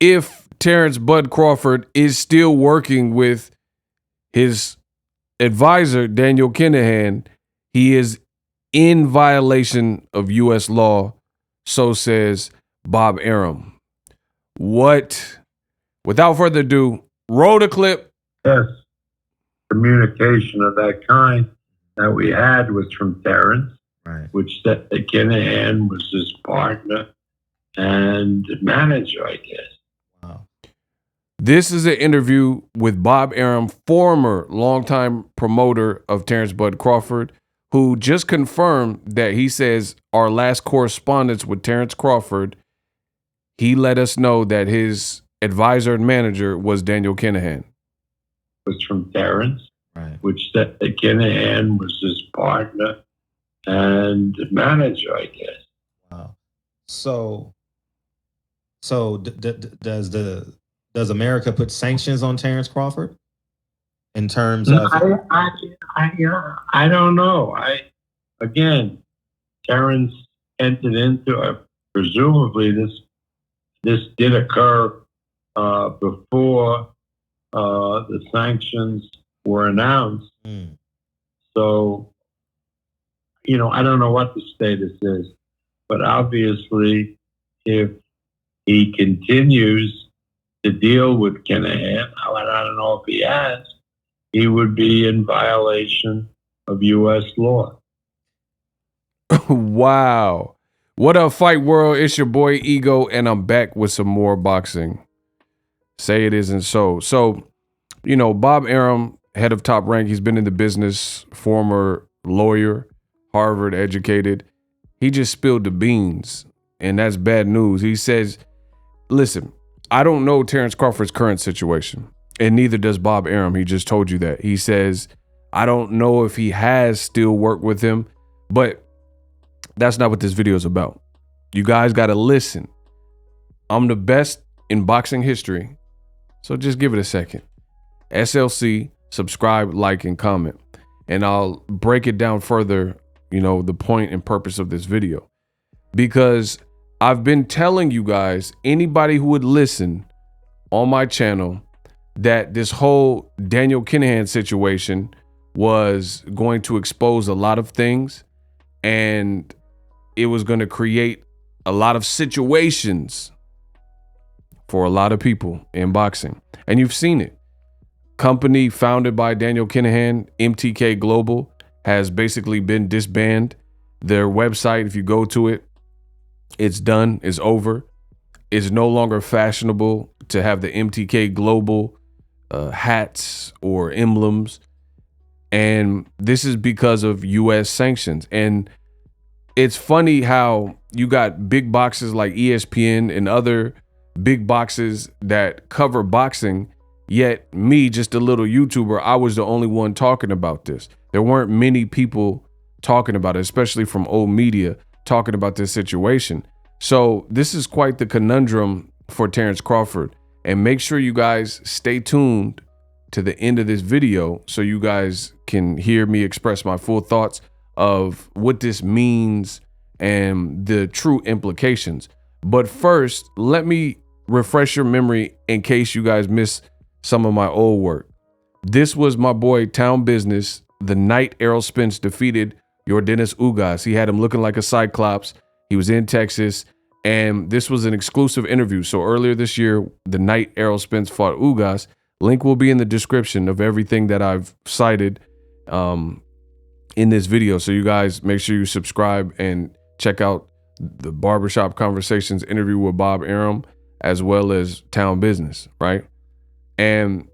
if Terence Bud Crawford is still working with his advisor, Daniel Kinahan, he is in violation of U.S. law, so says Bob Arum. What? Without further ado, roll the clip. Yes, communication of that kind that we had was from Terence, right, which said that Kinahan was his partner and manager, I guess. wow, This is an interview with Bob Arum, former longtime promoter of Terence Bud Crawford, who just confirmed that he says our last correspondence with Terence Crawford, he let us know that his advisor and manager was Daniel Kinahan. Was from Terence, right, which said that Kinahan was his partner and manager, I guess. wow. So does America put sanctions on Terence Crawford in terms of? I don't know. Again, Terence entered into presumably this did occur before the sanctions were announced. So, I don't know what the status is, but obviously, if he continues to deal with Kinahan, I don't know if he has, he would be in violation of U.S. law. Wow. What up, Fight World? It's your boy Ego, and I'm back with some more boxing. Say it isn't so. So, Bob Arum, head of Top Rank, he's been in the business, former lawyer, Harvard educated. He just spilled the beans, and that's bad news. He says, listen, I don't know Terence Crawford's current situation, and neither does Bob Arum. He just told you that. He says, I don't know if he has still worked with him, but that's not what this video is about. You guys got to listen. I'm the best in boxing history, so just give it a second. SLC, subscribe, like, and comment, and I'll break it down further, the point and purpose of this video. Because I've been telling you guys, anybody who would listen on my channel, that this whole Daniel Kinahan situation was going to expose a lot of things, and it was going to create a lot of situations for a lot of people in boxing. And you've seen it. Company founded by Daniel Kinahan, MTK Global, has basically been disbanded. Their website, if you go to it, it's done, it's over. It's no longer fashionable to have the MTK Global hats or emblems. And this is because of U.S. sanctions. And it's funny how you got big boxes like ESPN and other big boxes that cover boxing, yet me, just a little YouTuber, I was the only one talking about this. There weren't many people talking about it, especially from old media, talking about this situation. So this is quite the conundrum for Terence Crawford. And make sure you guys stay tuned to the end of this video so you guys can hear me express my full thoughts of what this means and the true implications. But first, let me refresh your memory in case you guys missed some of my old work. This was my boy Town Business the night ERROL Spence defeated Yordenis Ugas. He had him looking like a cyclops. He was in Texas, and this was an exclusive interview. So earlier this year, the night ERROL Spence fought Ugas, link will be in the description of everything that I've cited in this video. So you guys make sure you subscribe and check out the Barbershop Conversations interview with Bob Arum, as well as Town Business, right? And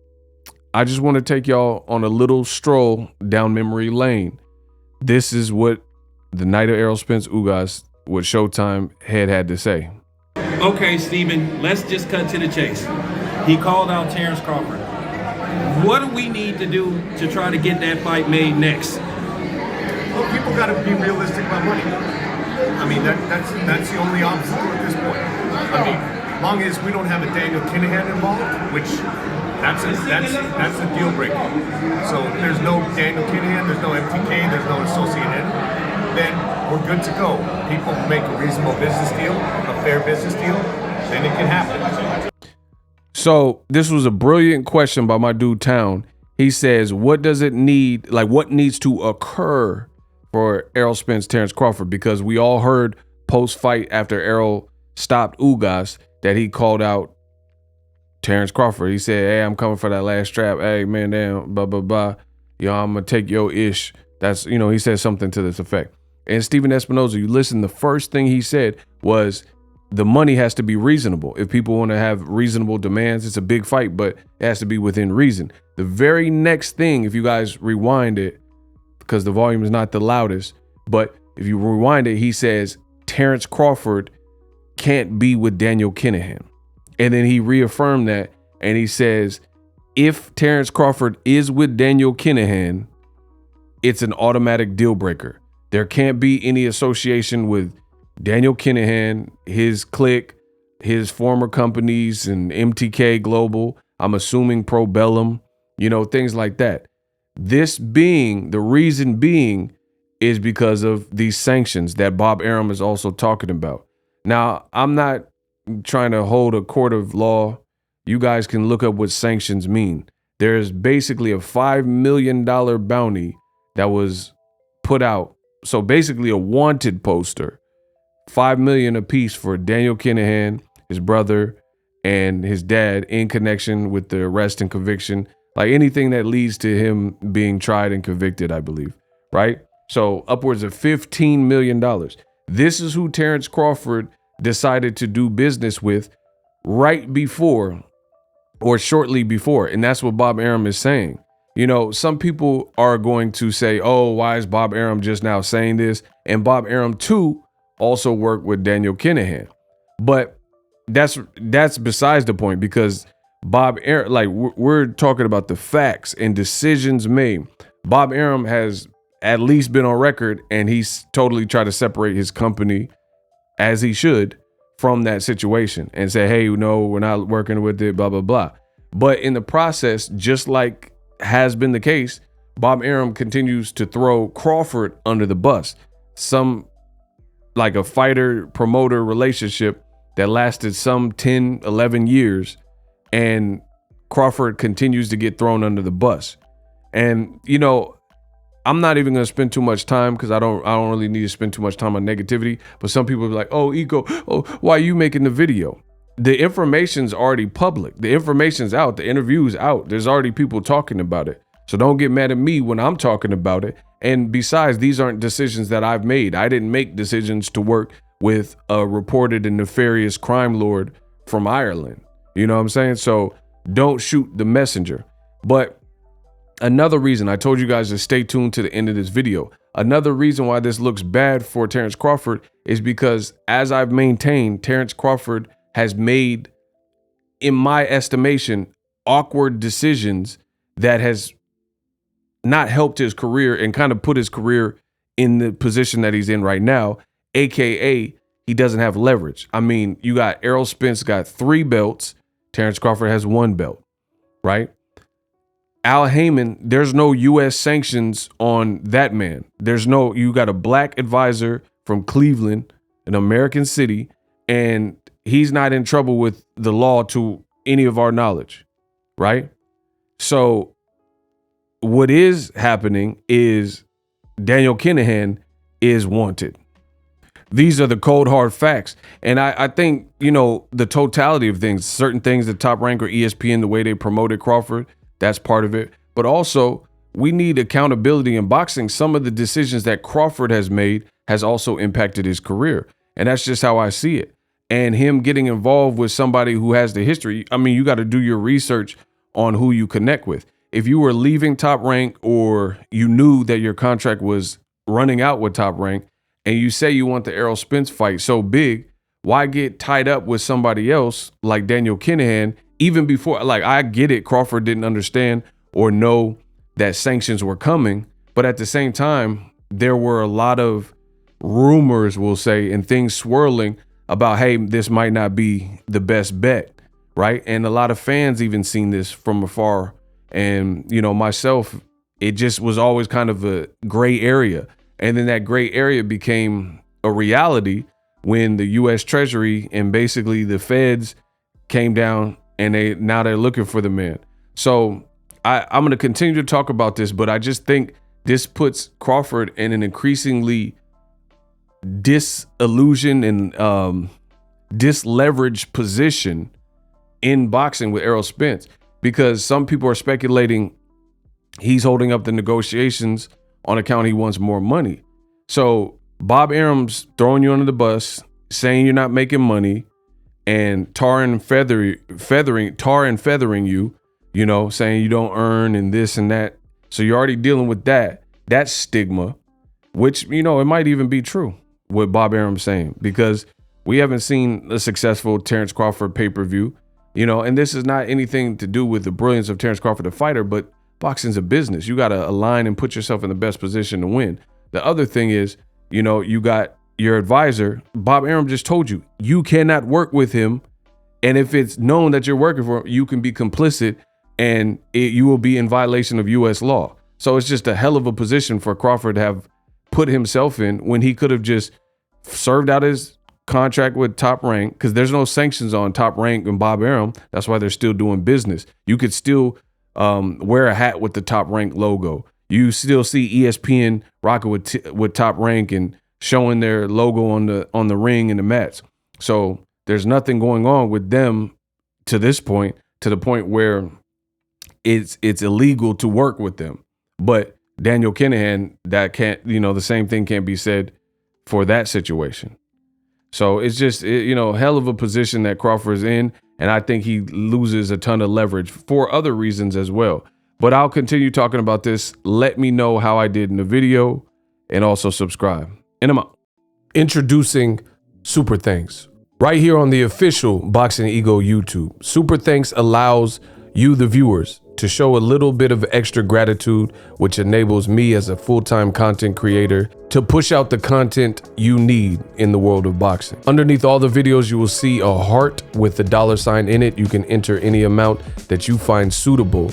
I just want to take y'all on a little stroll down memory lane. This is what the night of ERROL Spence Ugas, what Showtime had to say. Okay, Stephen, let's just cut to the chase. He called out Terence Crawford. What do we need to do to try to get that fight made next? Well, people got to be realistic about money. I mean, that's the only obstacle at this point. I mean, long as we don't have a Daniel Kinahan involved, which that's a deal breaker. So there's no Daniel Kinahan, there's no MTK, there's no associated, then we're good to go. People make a reasonable business deal, a fair business deal, then it can happen. So this was a brilliant question by my dude Town. He says, what does it need, like what needs to occur for Errol Spence, Terence Crawford? Because we all heard post-fight after Errol stopped Ugas that he called out Terence Crawford. He said, hey, I'm coming for that last strap. Hey, man, damn, blah, blah, blah. Yo, I'm going to take your ish. That's, you know, he said something to this effect. And Stephen Espinoza, you listen, the first thing he said was the money has to be reasonable. If people want to have reasonable demands, it's a big fight, but it has to be within reason. The very next thing, if you guys rewind it, because the volume is not the loudest, but if you rewind it, he says Terence Crawford can't be with Daniel Kinahan. And then he reaffirmed that, and he says, if Terence Crawford is with Daniel Kinahan, it's an automatic deal breaker. There can't be any association with Daniel Kinahan, his clique, his former companies, and MTK Global. I'm assuming Pro Bellum, you know, things like that. This being, the reason being, is because of these sanctions that Bob Arum is also talking about. Now, I'm not trying to hold a court of law. You guys can look up what sanctions mean. There's basically a $5 million bounty that was put out. So basically a wanted poster, $5 million apiece for Daniel Kinahan, his brother, and his dad in connection with the arrest and conviction, like anything that leads to him being tried and convicted, I believe, right? So upwards of $15 million. This is who Terence Crawford decided to do business with right before or shortly before. And that's what Bob Arum is saying. You know, some people are going to say, oh, why is Bob Arum just now saying this? And Bob Arum, too, also worked with Daniel Kinahan. But that's besides the point, because Bob Arum, like we're talking about the facts and decisions made. Bob Arum has at least been on record, and he's totally tried to separate his company, as he should, from that situation and say, hey, no, we're not working with it, blah, blah, blah. But in the process, just like has been the case, Bob Arum continues to throw Crawford under the bus. Some like a fighter promoter relationship that lasted some 10, 11 years, and Crawford continues to get thrown under the bus. And, you know, I'm not even going to spend too much time, because I don't really need to spend too much time on negativity. But some people are like, oh, Ego, oh, why are you making the video? The information's already public. The information's out. The interview's out. There's already people talking about it. So don't get mad at me when I'm talking about it. And besides, these aren't decisions that I've made. I didn't make decisions to work with a reported and nefarious crime lord from Ireland. You know what I'm saying? So don't shoot the messenger. But another reason, I told you guys to stay tuned to the end of this video. Another reason why this looks bad for Terence Crawford is because, as I've maintained, Terence Crawford has made, in my estimation, awkward decisions that has not helped his career and kind of put his career in the position that he's in right now, AKA he doesn't have leverage. I mean, you got Errol Spence got 3 belts. Terence Crawford has 1 belt, right? Al Heyman, there's no U.S. sanctions on that man. You got a black advisor from Cleveland, an American city, and he's not in trouble with the law to any of our knowledge, right? So what is happening is Daniel Kinahan is wanted. These are the cold, hard facts. And I think, you know, the totality of things, certain things, the Top Rank or ESPN, the way they promoted Crawford, that's part of it. But also, we need accountability in boxing. Some of the decisions that Crawford has made has also impacted his career. And that's just how I see it. And him getting involved with somebody who has the history, I mean, you got to do your research on who you connect with. If you were leaving Top Rank, or you knew that your contract was running out with Top Rank, and you say you want the Errol Spence fight so big, why get tied up with somebody else like Daniel Kinahan even before? Like, I get it, Crawford didn't understand or know that sanctions were coming, but at the same time, there were a lot of rumors, we'll say, and things swirling about, hey, this might not be the best bet, right? And a lot of fans even seen this from afar. And, you know, myself, it just was always kind of a gray area. And then that gray area became a reality when the U.S. Treasury and basically the feds came down and they're looking for the man. So I'm going to continue to talk about this, but I just think this puts Crawford in an increasingly disillusioned and disleveraged position in boxing with Errol Spence, because some people are speculating he's holding up the negotiations on account he wants more money. So Bob Arum's throwing you under the bus, saying you're not making money, and tar and feathering you, you know, saying you don't earn and this and that. So you're already dealing with that stigma, which, you know, it might even be true what Bob Arum's saying, because we haven't seen a successful Terence Crawford pay-per-view, you know, and this is not anything to do with the brilliance of Terence Crawford, the fighter, but boxing's a business. You got to align and put yourself in the best position to win. The other thing is, you know, you got your advisor. Bob Arum just told you, you cannot work with him. And if it's known that you're working for him, you can be complicit and you will be in violation of U.S. law. So it's just a hell of a position for Crawford to have put himself in when he could have just served out his contract with Top Rank, because there's no sanctions on Top Rank and Bob Arum. That's why they're still doing business. You could still wear a hat with the Top Rank logo. You still see ESPN rocking with Top Rank and showing their logo on the ring and the mats. So there's nothing going on with them to this point, to the point where it's illegal to work with them. But Daniel Kinahan, that can't, you know, the same thing can't be said for that situation. So it's just, you know, hell of a position that Crawford's in. And I think he loses a ton of leverage for other reasons as well. But I'll continue talking about this. Let me know how I did in the video, and also subscribe. And I'm out. Introducing Super Thanks. Right here on the official Boxing Ego YouTube. Super Thanks allows you, the viewers, to show a little bit of extra gratitude, which enables me as a full-time content creator to push out the content you need in the world of boxing. Underneath all the videos, you will see a heart with the $sign in it. You can enter any amount that you find suitable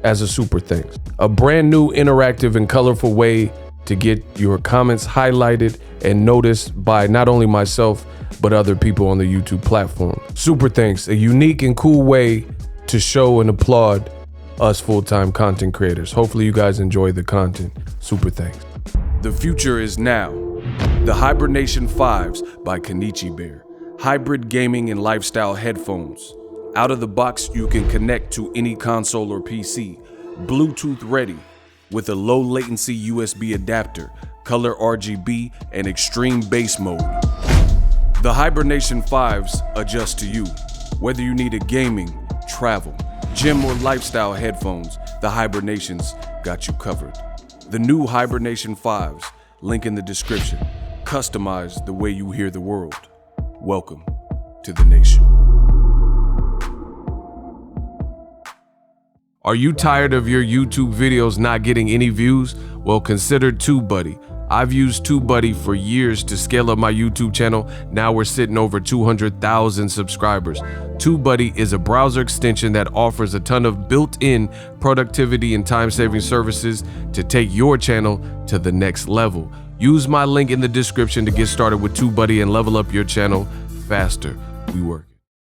as a super thanks. A brand new interactive and colorful way to get your comments highlighted and noticed by not only myself, but other people on the YouTube platform. Super thanks, a unique and cool way to show and applaud us full-time content creators. Hopefully you guys enjoy the content. Super thanks. The future is now. The Hibernation 5s by Kenichi Bear. Hybrid gaming and lifestyle headphones. Out of the box, you can connect to any console or PC. Bluetooth ready with a low latency USB adapter, color RGB, and extreme bass mode. The Hibernation 5s adjust to you. Whether you need a gaming, travel, gym, or lifestyle headphones, the Hibernations got you covered. The new Hibernation 5s, link in the description. Customize the way you hear the world. Welcome to the nation. Are you tired of your YouTube videos not getting any views? Well, consider TubeBuddy. I've used TubeBuddy for years to scale up my YouTube channel. Now we're sitting over 200,000 subscribers. TubeBuddy is a browser extension that offers a ton of built-in productivity and time-saving services to take your channel to the next level. Use my link in the description to get started with TubeBuddy and level up your channel faster. We work.